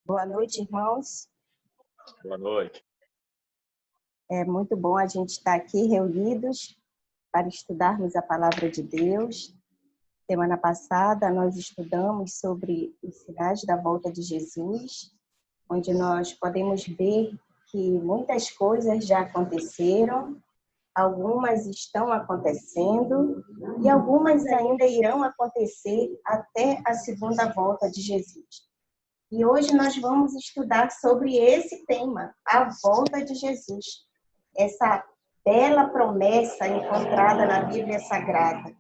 Boa noite, irmãos. Boa noite. É muito bom a gente estar aqui reunidos para estudarmos a palavra de Deus. Semana passada nós estudamos sobre os sinais da volta de Jesus, onde nós podemos ver que muitas coisas já aconteceram, algumas estão acontecendo e algumas ainda irão acontecer até a segunda volta de Jesus. E hoje nós vamos estudar sobre esse tema, a volta de Jesus. Essa bela promessa encontrada na Bíblia Sagrada.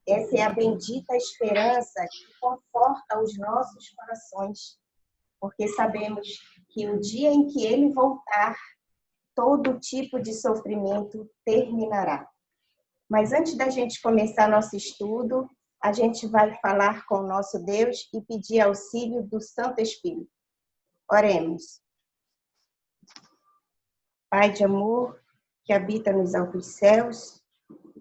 Essa é a bendita esperança que conforta os nossos corações, porque sabemos que o dia em que ele voltar, todo tipo de sofrimento terminará. Mas antes da gente começar nosso estudo, a gente vai falar com o nosso Deus e pedir auxílio do Santo Espírito. Oremos. Pai de amor, que habita nos altos céus,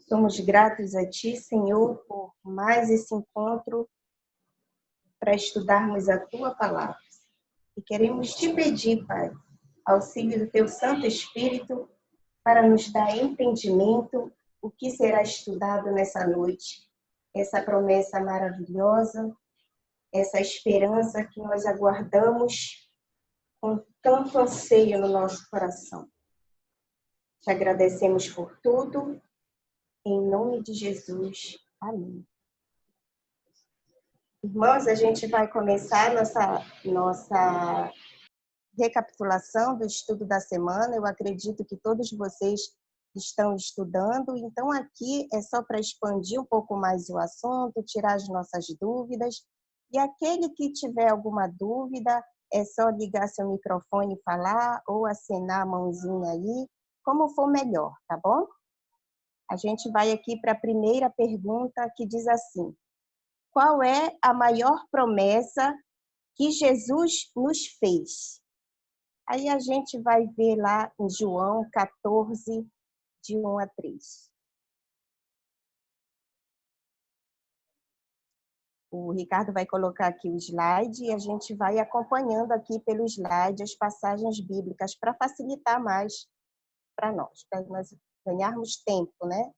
somos gratos a Ti, Senhor, por mais esse encontro para estudarmos a Tua palavra. E queremos Te pedir, Pai, auxílio do Teu Santo Espírito para nos dar entendimento o que será estudado nessa noite. Essa promessa maravilhosa, essa esperança que nós aguardamos com tanto anseio no nosso coração. Te agradecemos por tudo, em nome de Jesus. Amém. Irmãos, a gente vai começar nossa recapitulação do estudo da semana. Eu acredito que todos vocês estão estudando, então aqui é só para expandir um pouco mais o assunto, tirar as nossas dúvidas. E aquele que tiver alguma dúvida, é só ligar seu microfone e falar, ou acenar a mãozinha aí, como for melhor, tá bom? A gente vai aqui para a primeira pergunta, que diz assim: qual é a maior promessa que Jesus nos fez? Aí a gente vai ver lá em João 14, de 1 a 3. O Ricardo vai colocar aqui o slide e a gente vai acompanhando aqui pelo slide as passagens bíblicas para facilitar mais para nós ganharmos tempo, né?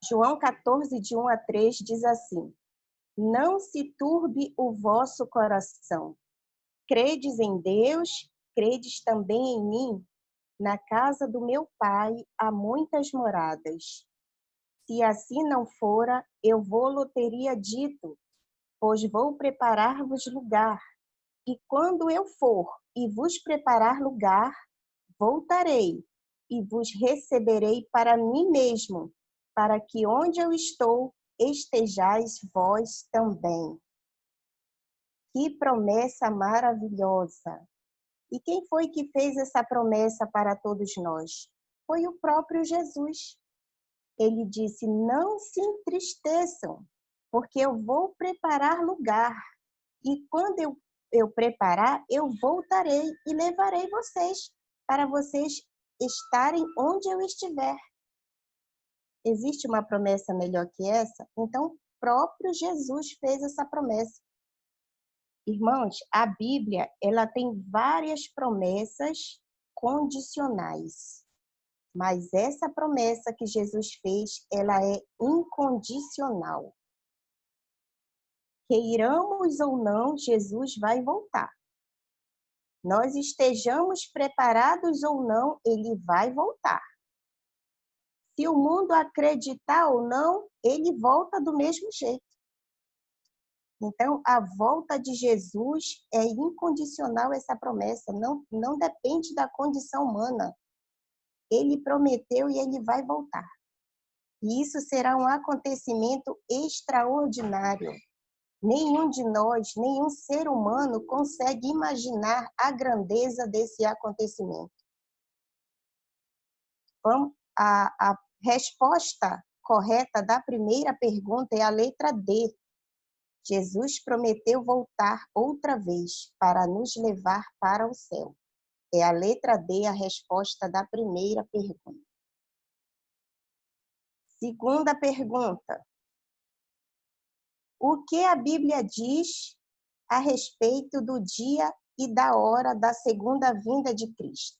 João 14, de 1 a 3 diz assim: não se turbe o vosso coração. Credes em Deus, credes também em mim. Na casa do meu pai há muitas moradas. Se assim não fora, eu vou-lo teria dito, pois vou preparar-vos lugar. E quando eu for e vos preparar lugar, voltarei e vos receberei para mim mesmo, para que onde eu estou, estejais vós também. Que promessa maravilhosa! E quem foi que fez essa promessa para todos nós? Foi o próprio Jesus. Ele disse: não se entristeçam, porque eu vou preparar lugar. E quando eu preparar, eu voltarei e levarei vocês, para vocês estarem onde eu estiver. Existe uma promessa melhor que essa? Então, o próprio Jesus fez essa promessa. Irmãos, a Bíblia, ela tem várias promessas condicionais. Mas essa promessa que Jesus fez, ela é incondicional. Queiramos ou não, Jesus vai voltar. Nós estejamos preparados ou não, ele vai voltar. Se o mundo acreditar ou não, ele volta do mesmo jeito. Então, a volta de Jesus é incondicional, essa promessa, não depende da condição humana. Ele prometeu e ele vai voltar. E isso será um acontecimento extraordinário. Nenhum de nós, nenhum ser humano consegue imaginar a grandeza desse acontecimento. A resposta correta da primeira pergunta é a letra D. Jesus prometeu voltar outra vez para nos levar para o céu. É a letra D a resposta da primeira pergunta. Segunda pergunta. O que a Bíblia diz a respeito do dia e da hora da segunda vinda de Cristo?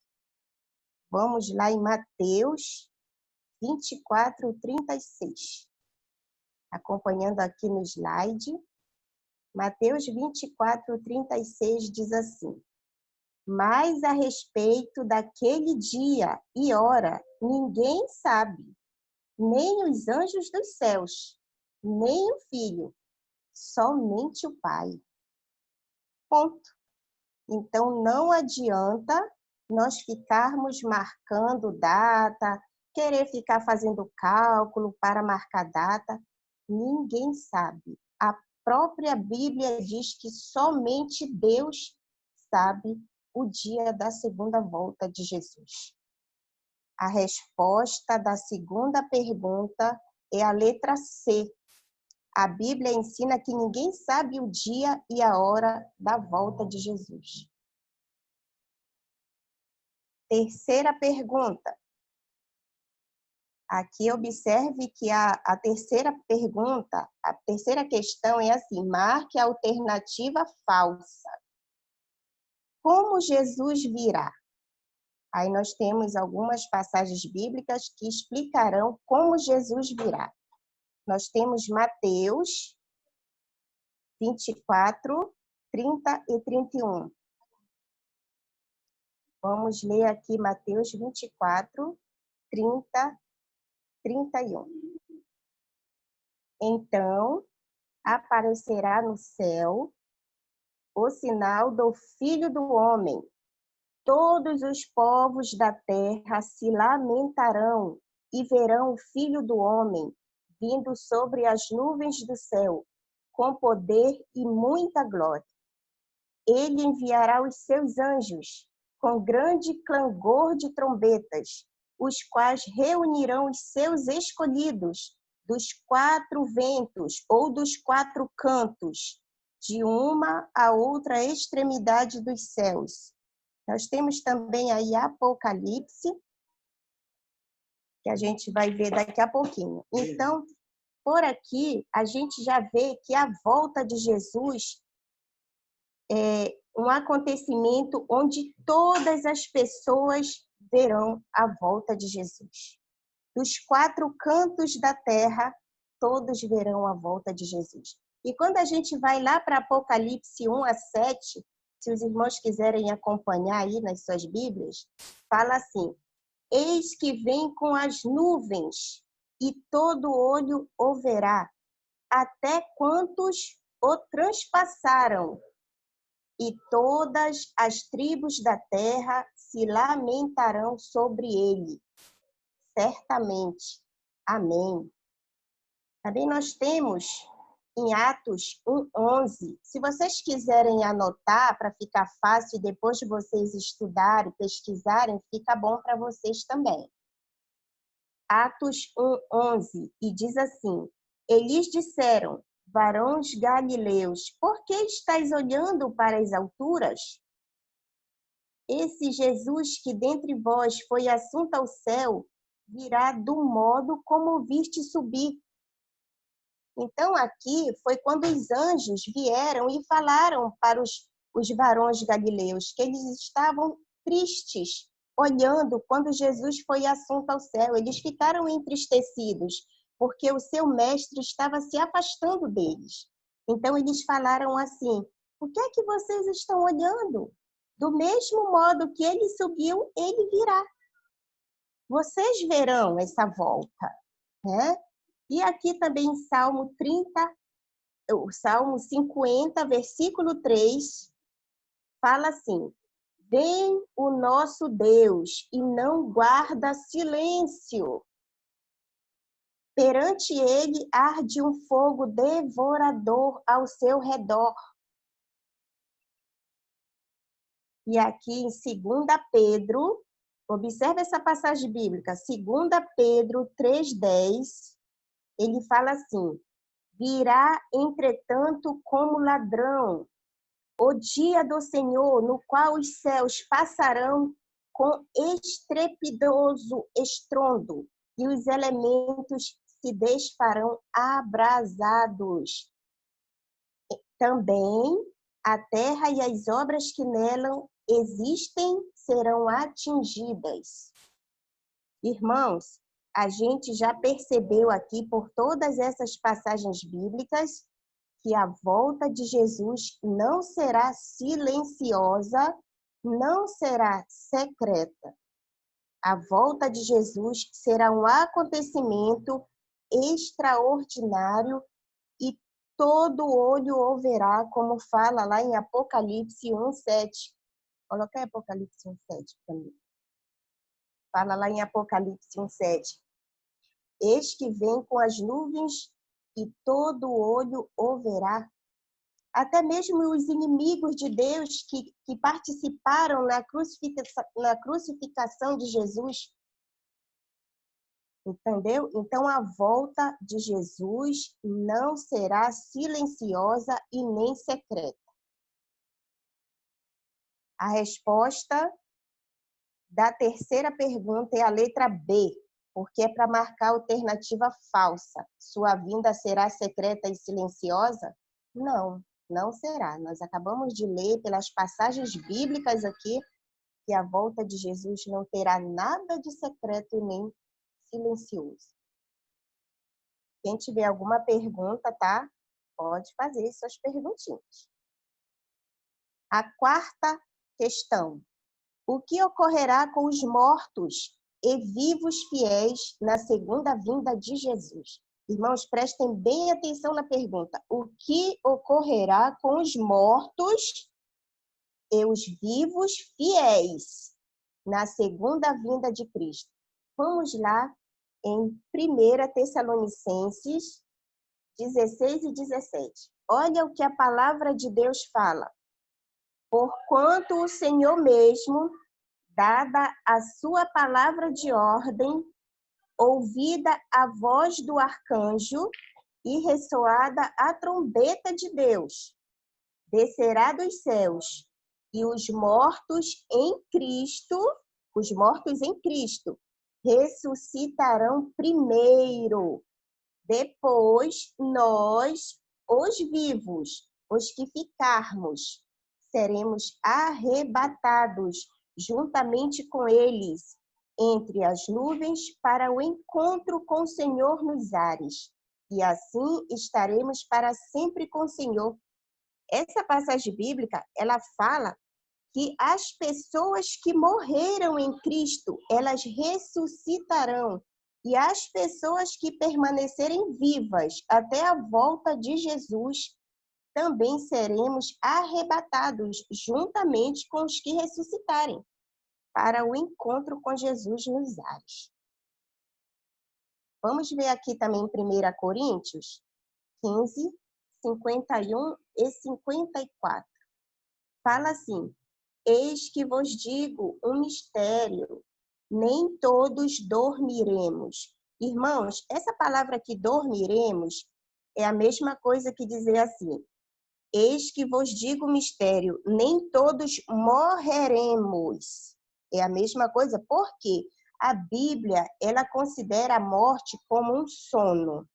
Vamos lá em Mateus 24:36. Acompanhando aqui no slide, Mateus 24:36 diz assim: mas a respeito daquele dia e hora, ninguém sabe, nem os anjos dos céus, nem o Filho, somente o Pai. Ponto. Então, não adianta nós ficarmos marcando data, querer ficar fazendo cálculo para marcar data. Ninguém sabe. A própria Bíblia diz que somente Deus sabe o dia da segunda volta de Jesus. A resposta da segunda pergunta é a letra C. A Bíblia ensina que ninguém sabe o dia e a hora da volta de Jesus. Terceira pergunta. Aqui observe que a terceira pergunta, a terceira questão é assim: marque a alternativa falsa. Como Jesus virá? Aí nós temos algumas passagens bíblicas que explicarão como Jesus virá. Nós temos Mateus 24, 30 e 31. Vamos ler aqui Mateus 24, 30, 31. Então, aparecerá no céu o sinal do Filho do Homem. Todos os povos da terra se lamentarão e verão o Filho do Homem vindo sobre as nuvens do céu, com poder e muita glória. Ele enviará os seus anjos com grande clangor de trombetas, os quais reunirão os seus escolhidos dos quatro ventos ou dos quatro cantos, de uma a outra extremidade dos céus. Nós temos também aí Apocalipse, que a gente vai ver daqui a pouquinho. Então, por aqui, a gente já vê que a volta de Jesus é um acontecimento onde todas as pessoas verão a volta de Jesus. Dos quatro cantos da terra, todos verão a volta de Jesus. E quando a gente vai lá para Apocalipse 1-7, se os irmãos quiserem acompanhar aí nas suas Bíblias, fala assim: eis que vem com as nuvens, e todo olho o verá, até quantos o transpassaram, e todas as tribos da terra se lamentarão sobre ele. Certamente. Amém. Também nós temos em Atos 1:11. Se vocês quiserem anotar para ficar fácil e depois de vocês estudarem, pesquisarem, fica bom para vocês também. Atos 1:11, e diz assim: eles disseram: varões galileus, por que estáis olhando para as alturas? Esse Jesus que dentre vós foi assunto ao céu, virá do modo como viste subir. Então, aqui foi quando os anjos vieram e falaram para os varões galileus que eles estavam tristes, olhando quando Jesus foi assunto ao céu. Eles ficaram entristecidos, porque o seu mestre estava se afastando deles. Então, eles falaram assim: o que é que vocês estão olhando? Do mesmo modo que ele subiu, ele virá. Vocês verão essa volta, né? E aqui também em Salmo 30, o Salmo 50, versículo 3, fala assim: vem o nosso Deus e não guarda silêncio. Perante ele arde um fogo devorador ao seu redor. E aqui em 2 Pedro, observe essa passagem bíblica, 2 Pedro 3:10, ele fala assim: virá, entretanto, como ladrão, o dia do Senhor, no qual os céus passarão com estrepidoso estrondo, e os elementos se desfarão abrasados. Também a terra e as obras que nela existem serão atingidas. Irmãos, a gente já percebeu aqui por todas essas passagens bíblicas que a volta de Jesus não será silenciosa, não será secreta. A volta de Jesus será um acontecimento extraordinário e todo olho o verá, como fala lá em Apocalipse 1:7. Coloca aí Apocalipse 1:7 para mim. Fala lá em Apocalipse 1:7. Eis que vem com as nuvens e todo olho o verá. Até mesmo os inimigos de Deus que participaram na crucificação de Jesus. Entendeu? Então, a volta de Jesus não será silenciosa e nem secreta. A resposta da terceira pergunta é a letra B, porque é para marcar a alternativa falsa. Sua vinda será secreta e silenciosa? Não, não será. Nós acabamos de ler pelas passagens bíblicas aqui que a volta de Jesus não terá nada de secreto e nem silencioso. Quem tiver alguma pergunta, tá? Pode fazer suas perguntinhas. A quarta questão. O que ocorrerá com os mortos e vivos fiéis na segunda vinda de Jesus? Irmãos, prestem bem atenção na pergunta. O que ocorrerá com os mortos e os vivos fiéis na segunda vinda de Cristo? Vamos lá em 1 Tessalonicenses 16 e 17. Olha o que a palavra de Deus fala. Porquanto o Senhor mesmo, dada a sua palavra de ordem, ouvida a voz do arcanjo e ressoada a trombeta de Deus, descerá dos céus, e os mortos em Cristo, ressuscitarão primeiro. Depois, nós, os vivos, os que ficarmos, seremos arrebatados juntamente com eles entre as nuvens para o encontro com o Senhor nos ares. E assim estaremos para sempre com o Senhor. Essa passagem bíblica, ela fala que as pessoas que morreram em Cristo, elas ressuscitarão. E as pessoas que permanecerem vivas até a volta de Jesus, também seremos arrebatados juntamente com os que ressuscitarem para o encontro com Jesus nos ares. Vamos ver aqui também em 1 Coríntios 15, 51 e 54. Fala assim: eis que vos digo um mistério, nem todos dormiremos. Irmãos, essa palavra aqui, dormiremos, é a mesma coisa que dizer assim: eis que vos digo um mistério, nem todos morreremos. É a mesma coisa, porque a Bíblia, ela considera a morte como um sono.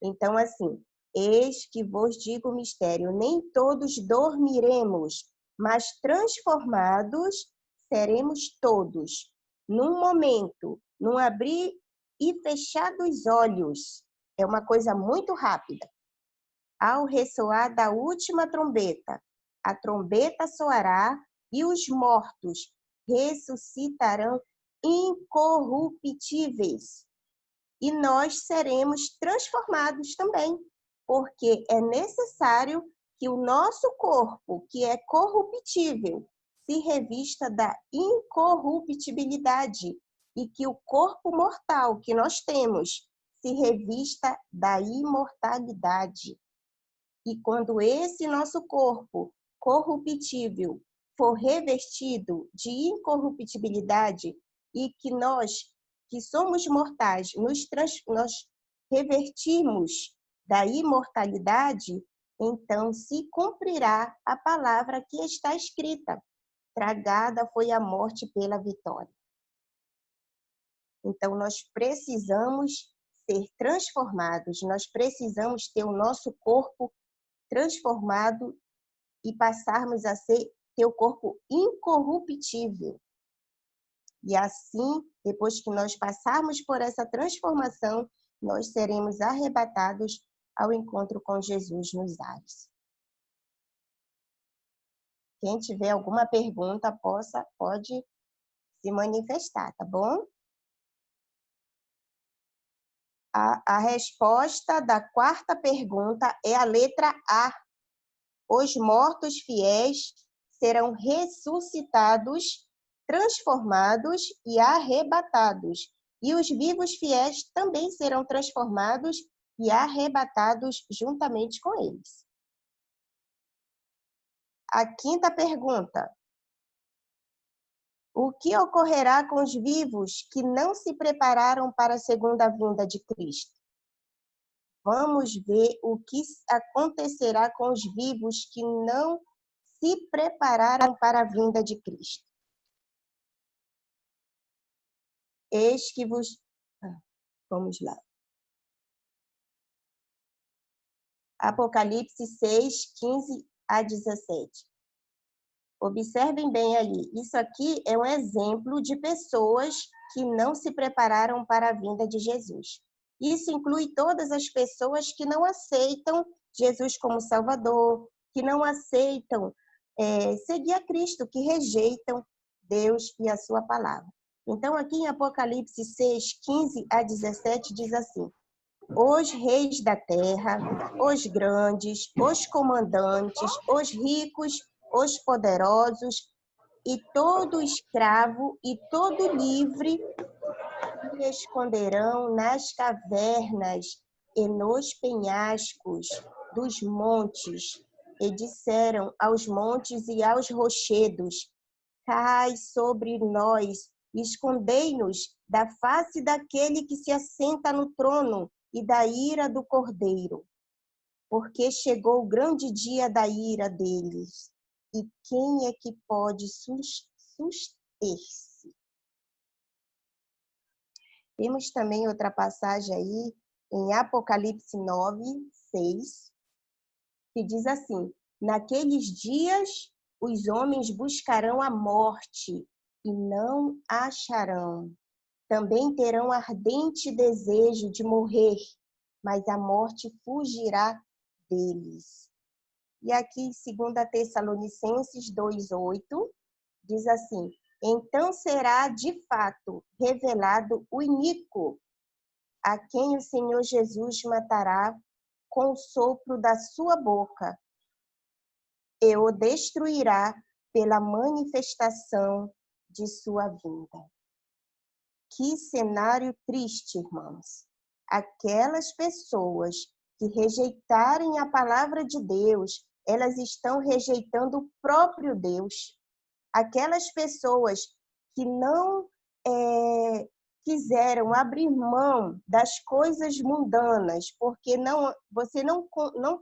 Então, assim, eis que vos digo um mistério, nem todos dormiremos, mas transformados seremos todos, num momento, num abrir e fechar dos olhos. É uma coisa muito rápida. Ao ressoar da última trombeta, a trombeta soará e os mortos ressuscitarão incorruptíveis. E nós seremos transformados também, porque é necessário que o nosso corpo, que é corruptível, se revista da incorruptibilidade e que o corpo mortal que nós temos se revista da imortalidade. E quando esse nosso corpo corruptível for revestido de incorruptibilidade e que nós, que somos mortais, nós revertimos da imortalidade, então se cumprirá a palavra que está escrita: tragada foi a morte pela vitória. Então, nós precisamos ser transformados, nós precisamos ter o nosso corpo transformado e passarmos a ter o corpo incorruptível. E assim, depois que nós passarmos por essa transformação, nós seremos arrebatados ao encontro com Jesus nos ares. Quem tiver alguma pergunta, pode se manifestar, tá bom? A resposta da quarta pergunta é a letra A. Os mortos fiéis serão ressuscitados, transformados e arrebatados. E os vivos fiéis também serão transformados e arrebatados juntamente com eles. A quinta pergunta. O que ocorrerá com os vivos que não se prepararam para a segunda vinda de Cristo? Vamos ver o que acontecerá com os vivos que não se prepararam para a vinda de Cristo. Eis que vos... Vamos lá. Apocalipse 6, 15 a 17. Observem bem aí. Isso aqui é um exemplo de pessoas que não se prepararam para a vinda de Jesus. Isso inclui todas as pessoas que não aceitam Jesus como Salvador, que não aceitam seguir a Cristo, que rejeitam Deus e a sua palavra. Então, aqui em Apocalipse 6, 15 a 17, diz assim: os reis da terra, os grandes, os comandantes, os ricos, os poderosos, e todo escravo e todo livre se esconderão nas cavernas e nos penhascos dos montes, e disseram aos montes e aos rochedos: cai sobre nós, escondei-nos da face daquele que se assenta no trono e da ira do Cordeiro, porque chegou o grande dia da ira deles. E quem é que pode suster-se? Temos também outra passagem aí, em Apocalipse 9, 6, que diz assim: naqueles dias os homens buscarão a morte e não acharão. Também terão ardente desejo de morrer, mas a morte fugirá deles. E aqui, 2 Tessalonicenses 2:8, diz assim: então será de fato revelado o iníquo, a quem o Senhor Jesus matará com o sopro da sua boca, e o destruirá pela manifestação de sua vinda. Que cenário triste, irmãos. Aquelas pessoas que rejeitarem a palavra de Deus, elas estão rejeitando o próprio Deus. Aquelas pessoas que não quiseram abrir mão das coisas mundanas, porque você não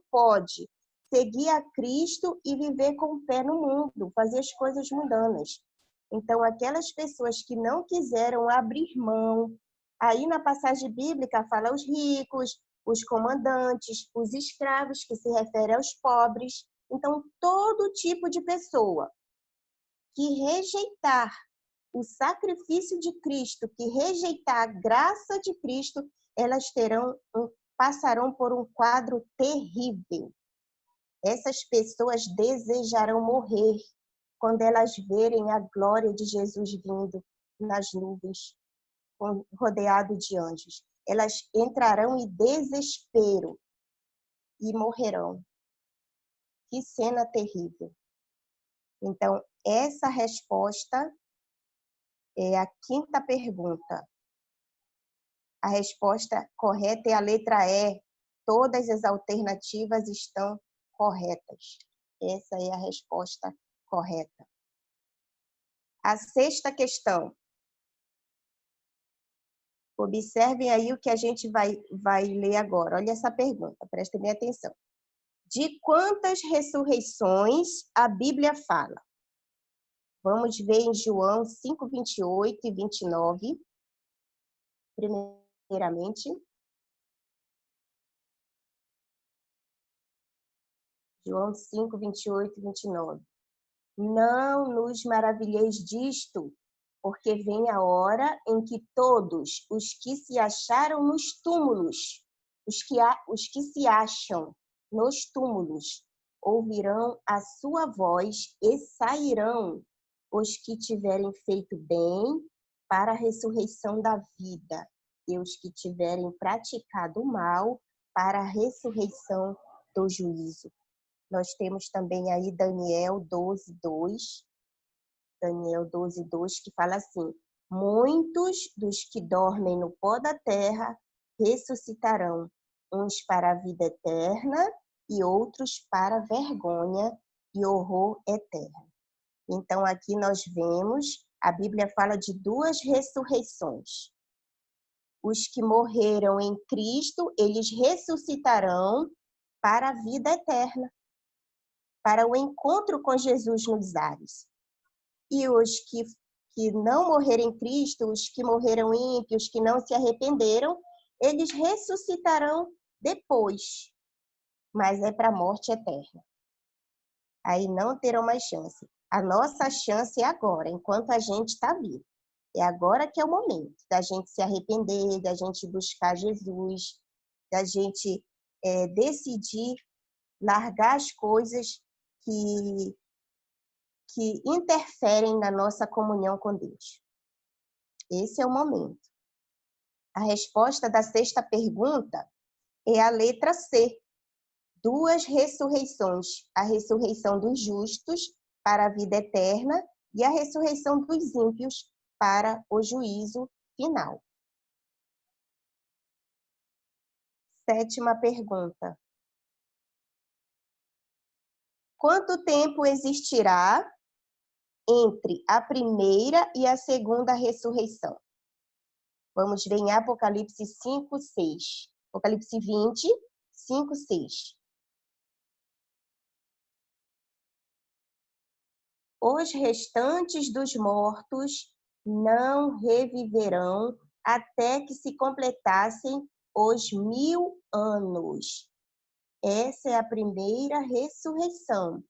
pode seguir a Cristo e viver com o pé no mundo, fazer as coisas mundanas. Então, aquelas pessoas que não quiseram abrir mão, aí na passagem bíblica fala os ricos, os comandantes, os escravos, que se refere aos pobres. Então, todo tipo de pessoa que rejeitar o sacrifício de Cristo, que rejeitar a graça de Cristo, elas passarão por um quadro terrível. Essas pessoas desejarão morrer quando elas verem a glória de Jesus vindo nas nuvens, rodeado de anjos. Elas entrarão em desespero e morrerão. Que cena terrível. Então, essa resposta é a quinta pergunta. A resposta correta é a letra E. Todas as alternativas estão corretas. Essa é a resposta correta. A sexta questão. Observem aí o que a gente vai ler agora. Olha essa pergunta, prestem bem atenção. De quantas ressurreições a Bíblia fala? Vamos ver em João 5, 28 e 29. Primeiramente. João 5, 28 e 29. Não nos maravilheis disto, porque vem a hora em que todos os que se acharam nos túmulos, os que se acham nos túmulos, ouvirão a sua voz e sairão os que tiverem feito bem para a ressurreição da vida, e os que tiverem praticado o mal para a ressurreição do juízo. Nós temos também aí Daniel 12, 2. Daniel 12, 2, que fala assim: muitos dos que dormem no pó da terra ressuscitarão, uns para a vida eterna e outros para a vergonha e horror eterno. Então, aqui nós vemos, a Bíblia fala de duas ressurreições. Os que morreram em Cristo, eles ressuscitarão para a vida eterna, para o encontro com Jesus nos ares. E os que não morreram em Cristo, os que morreram ímpios, que não se arrependeram, eles ressuscitarão depois, mas é para a morte eterna. Aí não terão mais chance. A nossa chance é agora, enquanto a gente está vivo. É agora que é o momento da gente se arrepender, da gente buscar Jesus, da gente decidir largar as coisas que interferem na nossa comunhão com Deus. Esse é o momento. A resposta da sexta pergunta é a letra C. Duas ressurreições. A ressurreição dos justos para a vida eterna e a ressurreição dos ímpios para o juízo final. Sétima pergunta. Quanto tempo existirá entre a primeira e a segunda ressurreição? Vamos ver em Apocalipse 5, 6. Apocalipse 20, 5, 6. Os restantes dos mortos não reviverão até que se completassem os 1000 anos. Essa é a primeira ressurreição.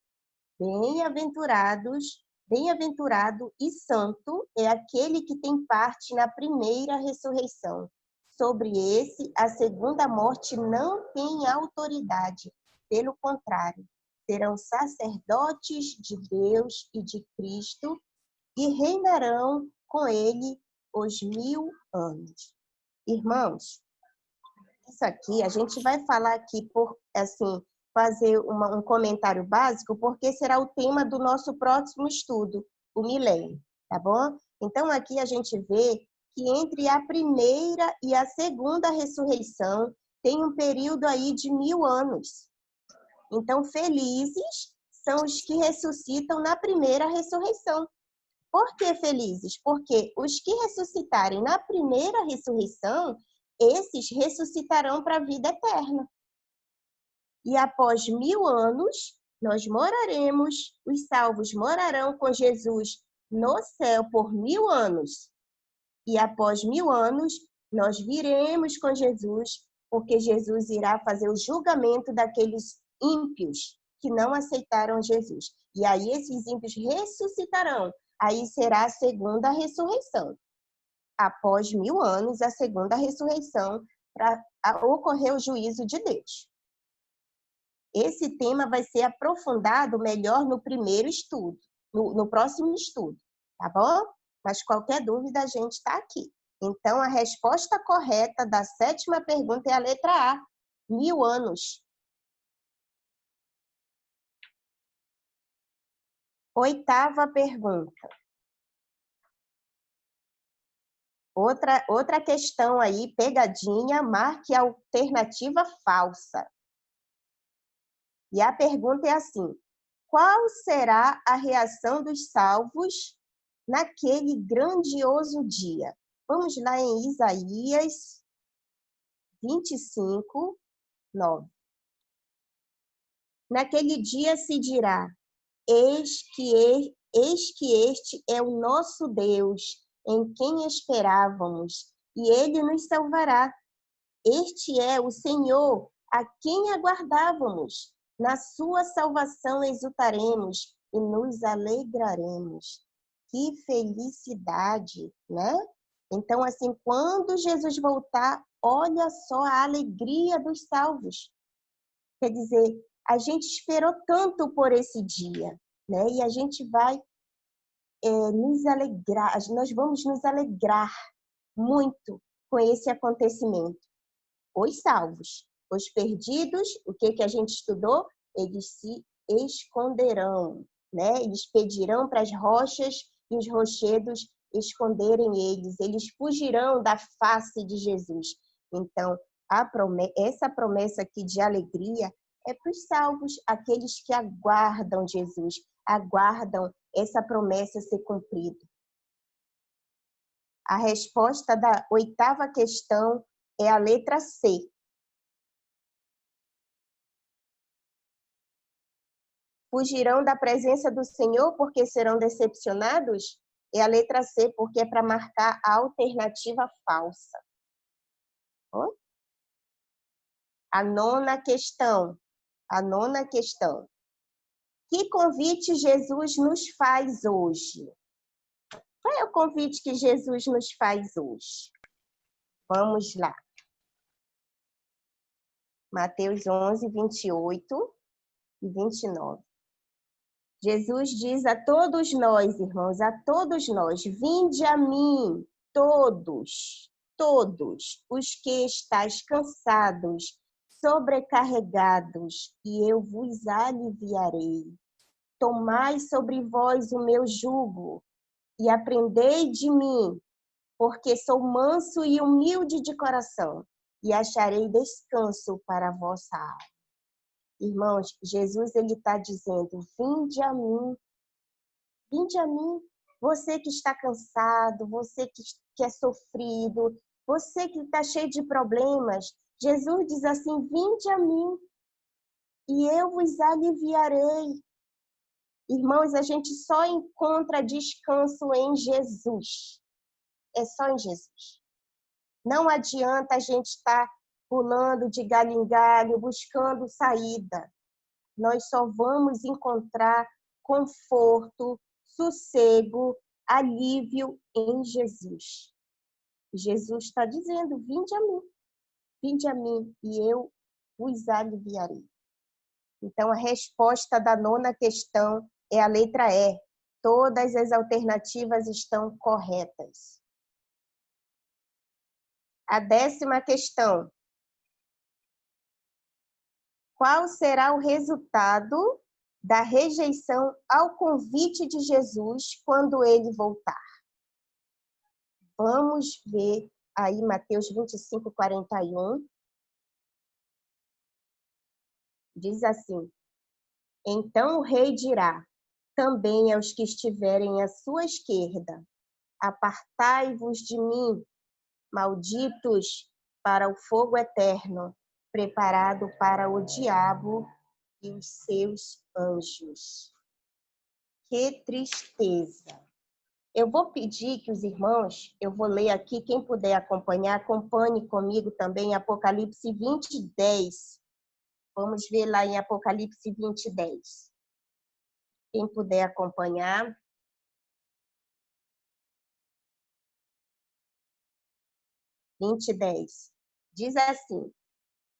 Bem-aventurado e santo é aquele que tem parte na primeira ressurreição. Sobre esse, a segunda morte não tem autoridade. Pelo contrário, serão sacerdotes de Deus e de Cristo e reinarão com ele os 1000 anos. Irmãos, isso aqui, a gente vai falar aqui por, assim, fazer um comentário básico, porque será o tema do nosso próximo estudo, o milênio, tá bom? Então, aqui a gente vê que entre a primeira e a segunda ressurreição tem um período aí de 1000 anos. Então, felizes são os que ressuscitam na primeira ressurreição. Por que felizes? Porque os que ressuscitarem na primeira ressurreição, esses ressuscitarão para a vida eterna. E após 1000 anos, nós moraremos, os salvos morarão com Jesus no céu por 1000 anos. E após 1000 anos, nós viremos com Jesus, porque Jesus irá fazer o julgamento daqueles ímpios que não aceitaram Jesus. E aí esses ímpios ressuscitarão. Aí será a segunda ressurreição. Após 1000 anos, a segunda ressurreição, para ocorrer o juízo de Deus. Esse tema vai ser aprofundado melhor no primeiro estudo, no próximo estudo, tá bom? Mas qualquer dúvida, a gente está aqui. Então, a resposta correta da sétima pergunta é a letra A, 1000 anos. Oitava pergunta. Outra questão aí, pegadinha, marque a alternativa falsa. E a pergunta é assim: qual será a reação dos salvos naquele grandioso dia? Vamos lá em Isaías 25, 9. Naquele dia se dirá: eis que este é o nosso Deus, em quem esperávamos, e ele nos salvará. Este é o Senhor, a quem aguardávamos. Na sua salvação exultaremos e nos alegraremos. Que felicidade, né? Então, assim, quando Jesus voltar, olha só a alegria dos salvos. Quer dizer, a gente esperou tanto por esse dia, né? E a gente vai nos alegrar, nós vamos nos alegrar muito com esse acontecimento. Os salvos, os perdidos, o que a gente estudou? Eles se esconderão, né? Eles pedirão para as rochas e os rochedos esconderem eles fugirão da face de Jesus. Então, essa promessa aqui de alegria é para os salvos, aqueles que aguardam Jesus, aguardam essa promessa ser cumprida. A resposta da 8ª questão é a letra C. Fugirão da presença do Senhor porque serão decepcionados? É a letra C, porque é para marcar a alternativa falsa. A 9ª questão. A 9ª questão. Que convite Jesus nos faz hoje? Qual é o convite que Jesus nos faz hoje? Vamos lá. Mateus 11, 28 e 29. Jesus diz a todos nós, irmãos, a todos nós, vinde a mim, todos os que estáis cansados, sobrecarregados, e eu vos aliviarei. Tomai sobre vós o meu jugo e aprendei de mim, porque sou manso e humilde de coração, e acharei descanso para a vossa alma. Irmãos, Jesus ele está dizendo, vinde a mim, você que está cansado, você que é sofrido, você que está cheio de problemas. Jesus diz assim, vinde a mim e eu vos aliviarei. Irmãos, a gente só encontra descanso em Jesus. É só em Jesus. Não adianta a gente estar pulando de galho em galho, buscando saída. Nós só vamos encontrar conforto, sossego, alívio em Jesus. Jesus está dizendo, vinde a mim e eu vos aliviarei. Então, a resposta da 9ª questão é a letra E. Todas as alternativas estão corretas. A 10ª questão. Qual será o resultado da rejeição ao convite de Jesus quando ele voltar? Vamos ver aí Mateus 25, 41. Diz assim, então o rei dirá também aos que estiverem à sua esquerda, apartai-vos de mim, malditos, para o fogo eterno, preparado para o diabo e os seus anjos. Que tristeza! Eu vou pedir que os irmãos, eu vou ler aqui, quem puder acompanhar, acompanhe comigo também Apocalipse 20, 10. Vamos ver lá em Apocalipse 20, 10. Quem puder acompanhar. 20, 10. Diz assim,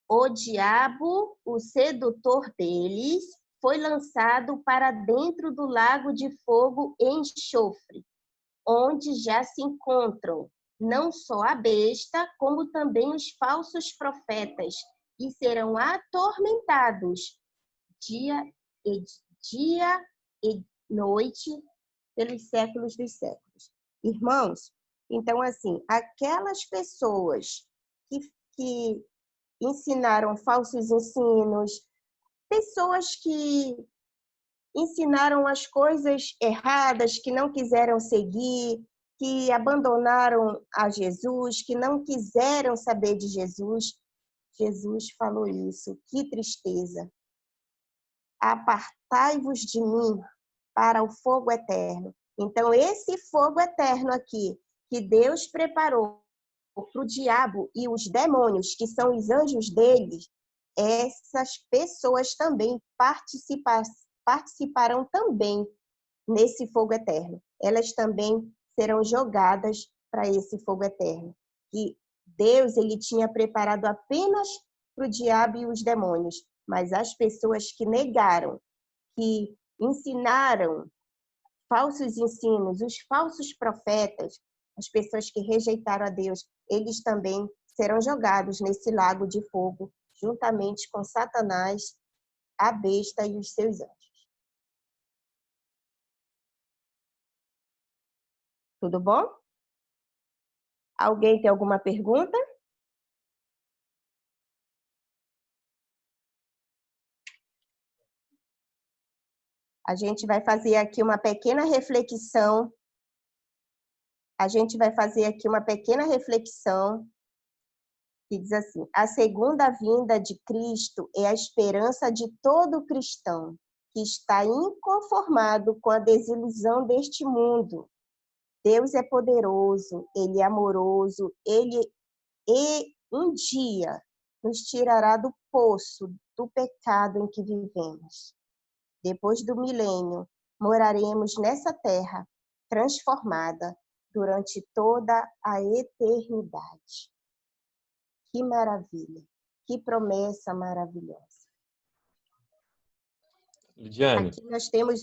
o diabo, o sedutor deles, foi lançado para dentro do lago de fogo e enxofre, onde já se encontram não só a besta, como também os falsos profetas, e serão atormentados dia e noite pelos séculos dos séculos. Irmãos, então assim, aquelas pessoas que ensinaram falsos ensinos, pessoas que ensinaram as coisas erradas, que não quiseram seguir, que abandonaram a Jesus, que não quiseram saber de Jesus. Jesus falou isso, que tristeza. Apartai-vos de mim para o fogo eterno. Então, esse fogo eterno aqui, que Deus preparou para o diabo e os demônios, que são os anjos dele, essas pessoas também participarão também nesse fogo eterno. Elas também serão jogadas para esse fogo eterno. E Deus, ele tinha preparado apenas para o diabo e os demônios, mas as pessoas que negaram, que ensinaram falsos ensinos, os falsos profetas, as pessoas que rejeitaram a Deus, eles também serão jogados nesse lago de fogo, juntamente com Satanás, a besta e os seus anjos. Tudo bom? Alguém tem alguma pergunta? A gente vai fazer aqui uma pequena reflexão. Que diz assim: a segunda vinda de Cristo é a esperança de todo cristão que está inconformado com a desilusão deste mundo. Deus é poderoso, Ele é amoroso, e um dia nos tirará do poço do pecado em que vivemos. Depois do milênio, moraremos nessa terra transformada durante toda a eternidade. Que maravilha, que promessa maravilhosa. Lidiane, aqui nós temos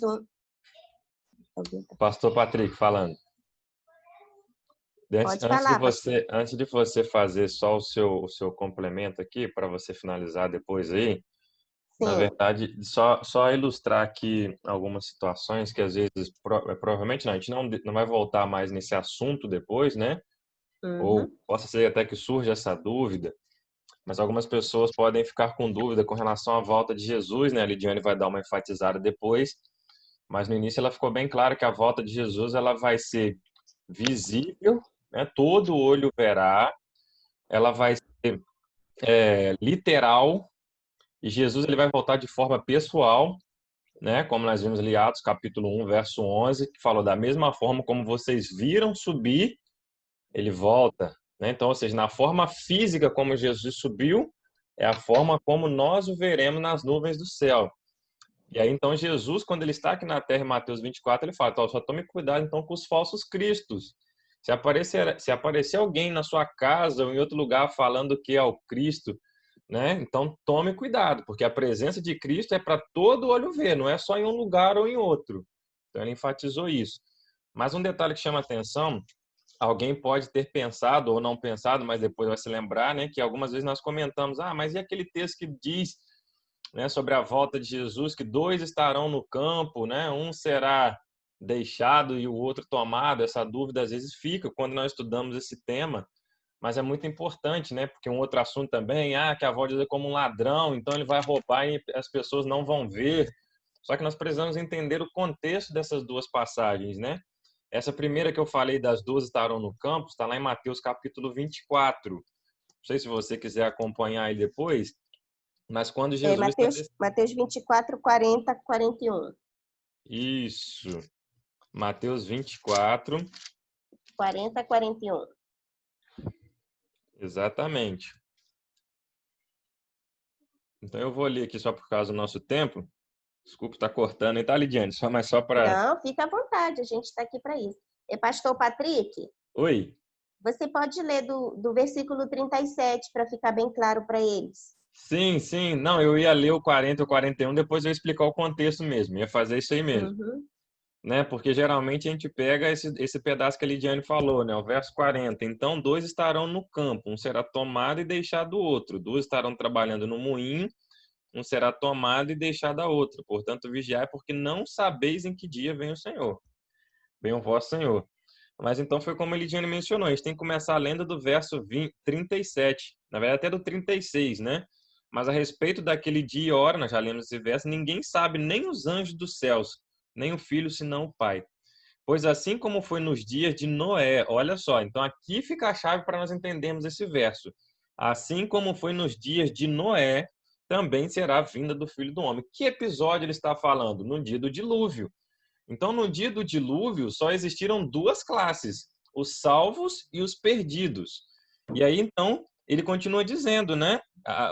Pastor Patrick falando. Pode falar, Antes de você fazer só o seu complemento aqui, para você finalizar depois aí, na Sim. verdade, só ilustrar aqui algumas situações que às vezes, provavelmente não, a gente não vai voltar mais nesse assunto depois, né? Ou possa ser até que surja essa dúvida, mas algumas pessoas podem ficar com dúvida com relação à volta de Jesus, né? A Lidiane vai dar uma enfatizada depois, mas no início ela ficou bem clara que a volta de Jesus ela vai ser visível, né? Todo olho verá, ela vai ser literal, e Jesus ele vai voltar de forma pessoal, né? Como nós vimos ali Atos capítulo 1, verso 11, que falou da mesma forma como vocês viram subir, ele volta, né? Então, ou seja, na forma física como Jesus subiu, é a forma como nós o veremos nas nuvens do céu. E aí, então, Jesus, quando ele está aqui na terra, em Mateus 24, ele fala, só tome cuidado, então, com os falsos cristos. Se aparecer alguém na sua casa ou em outro lugar falando que é o Cristo, né? Então, tome cuidado, porque a presença de Cristo é para todo olho ver, não é só em um lugar ou em outro. Então, ele enfatizou isso. Mas um detalhe que chama atenção, alguém pode ter pensado ou não pensado, mas depois vai se lembrar, né, que algumas vezes nós comentamos, mas e aquele texto que diz, né, sobre a volta de Jesus, que dois estarão no campo, né, um será deixado e o outro tomado? Essa dúvida às vezes fica quando nós estudamos esse tema, mas é muito importante, né, porque um outro assunto também, que a volta de Jesus é como um ladrão, então ele vai roubar e as pessoas não vão ver. Só que nós precisamos entender o contexto dessas duas passagens, né? Essa primeira que eu falei das duas estarão no campo, está lá em Mateus capítulo 24. Não sei se você quiser acompanhar aí depois, mas quando Jesus... Mateus 24, 40, 41. Isso. Mateus 24. 40, 41. Exatamente. Então eu vou ler aqui só por causa do nosso tempo. Desculpa estar cortando, tá, Lidiane? Só para... Não, fica à vontade, a gente está aqui para isso. Pastor Patrick? Oi. Você pode ler do versículo 37 para ficar bem claro para eles? Sim, sim. Não, eu ia ler o 40 e o 41, depois eu ia explicar o contexto mesmo. Ia fazer isso aí mesmo. Né? Porque geralmente a gente pega esse pedaço que a Lidiane falou, né? O verso 40. Então, dois estarão no campo, um será tomado e deixado o outro. Duas estarão trabalhando no moinho, um será tomado e deixado a outra. Portanto, vigiai, porque não sabeis em que dia vem o Senhor. Vem o vosso Senhor. Mas então foi como a Lidiane mencionou, a gente tem que começar lendo do verso 37, na verdade até do 36, né? Mas a respeito daquele dia e hora, nós já lemos esse verso, ninguém sabe, nem os anjos dos céus, nem o Filho, senão o Pai. Pois assim como foi nos dias de Noé, olha só, então aqui fica a chave para nós entendermos esse verso. Assim como foi nos dias de Noé, também será a vinda do Filho do Homem. Que episódio ele está falando? No dia do dilúvio. Então, no dia do dilúvio, só existiram duas classes, os salvos e os perdidos. E aí, então, ele continua dizendo, né?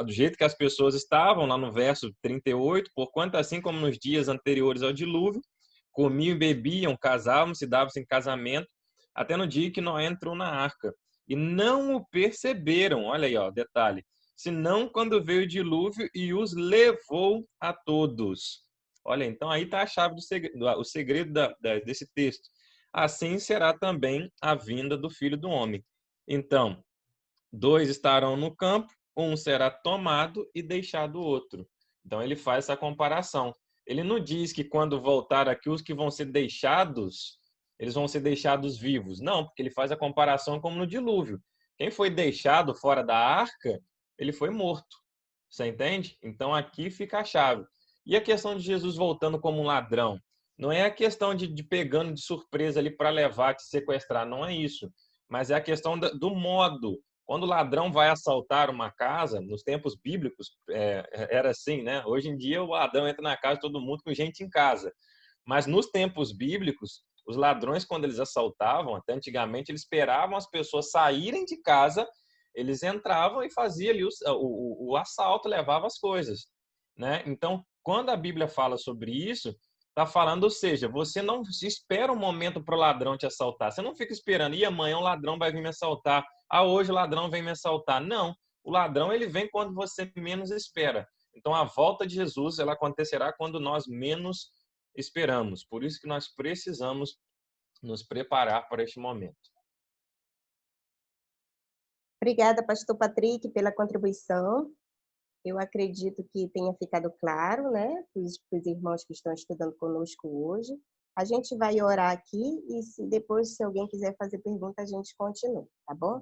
Do jeito que as pessoas estavam, lá no verso 38, porquanto assim como nos dias anteriores ao dilúvio, comiam e bebiam, casavam-se, davam-se em casamento, até no dia que Noé entrou na arca. E não o perceberam, olha aí, ó, detalhe, senão quando veio o dilúvio e os levou a todos. Olha, então aí está a chave do segredo, o segredo desse texto. Assim será também a vinda do Filho do Homem. Então, dois estarão no campo, um será tomado e deixado o outro. Então ele faz essa comparação. Ele não diz que quando voltar aqui os que vão ser deixados, eles vão ser deixados vivos. Não, porque ele faz a comparação como no dilúvio. Quem foi deixado fora da arca, ele foi morto. Você entende? Então aqui fica a chave. E a questão de Jesus voltando como um ladrão? Não é a questão de pegando de surpresa ali para levar, te sequestrar, não é isso. Mas é a questão do modo. Quando o ladrão vai assaltar uma casa, nos tempos bíblicos, era assim, né? Hoje em dia o ladrão entra na casa de todo mundo com gente em casa. Mas nos tempos bíblicos, os ladrões, quando eles assaltavam, até antigamente, eles esperavam as pessoas saírem de casa, eles entravam e faziam ali o assalto, levavam as coisas, né? Então, quando a Bíblia fala sobre isso, está falando, ou seja, você não espera um momento para o ladrão te assaltar. Você não fica esperando, e amanhã o ladrão vai vir me assaltar. Ah, hoje o ladrão vem me assaltar. Não, o ladrão ele vem quando você menos espera. Então, a volta de Jesus ela acontecerá quando nós menos esperamos. Por isso que nós precisamos nos preparar para este momento. Obrigada, pastor Patrick, pela contribuição. Eu acredito que tenha ficado claro, né, para os irmãos que estão estudando conosco hoje. A gente vai orar aqui e depois, se alguém quiser fazer pergunta, a gente continua, tá bom?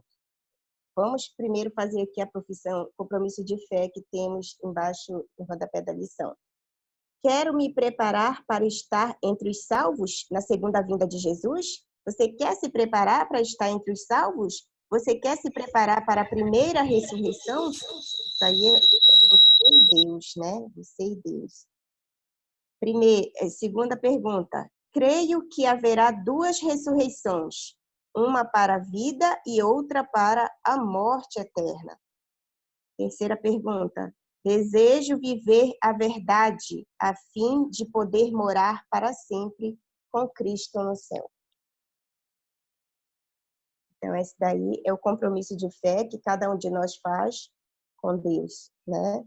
Vamos primeiro fazer aqui a profissão, compromisso de fé que temos embaixo no rodapé da lição. Quero me preparar para estar entre os salvos na segunda vinda de Jesus? Você quer se preparar para estar entre os salvos? Você quer se preparar para a primeira ressurreição? Isso aí é você e Deus, né? Você e Deus. Segunda pergunta. Creio que haverá duas ressurreições, uma para a vida e outra para a morte eterna. Terceira pergunta. Desejo viver a verdade, a fim de poder morar para sempre com Cristo no céu. Então, esse daí é o compromisso de fé que cada um de nós faz com Deus, né?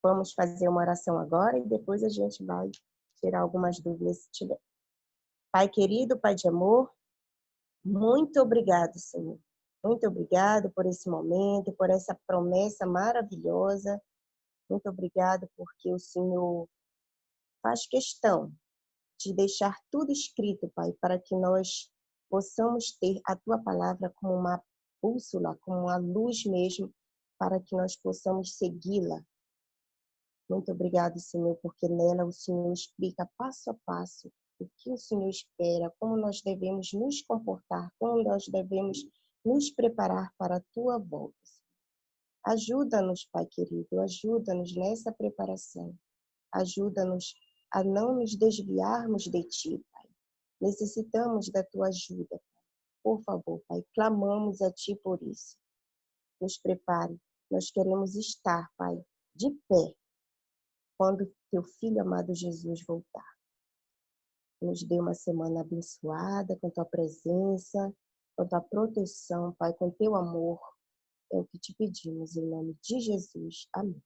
Vamos fazer uma oração agora e depois a gente vai tirar algumas dúvidas se tiver. Pai querido, Pai de amor, muito obrigado, Senhor. Muito obrigado por esse momento, por essa promessa maravilhosa. Muito obrigado porque o Senhor faz questão de deixar tudo escrito, Pai, para que nós possamos ter a Tua palavra como uma bússola, como uma luz mesmo, para que nós possamos segui-la. Muito obrigado, Senhor, porque nela o Senhor explica passo a passo o que o Senhor espera, como nós devemos nos comportar, como nós devemos nos preparar para a Tua volta. Ajuda-nos, Pai querido, ajuda-nos nessa preparação. Ajuda-nos a não nos desviarmos de Ti, Pai. Necessitamos da Tua ajuda, Pai. Por favor, Pai, clamamos a Ti por isso. Nos prepare. Nós queremos estar, Pai, de pé, quando Teu Filho amado Jesus voltar. Nos dê uma semana abençoada com Tua presença, com Tua proteção, Pai, com Teu amor. É o que te pedimos, em nome de Jesus. Amém.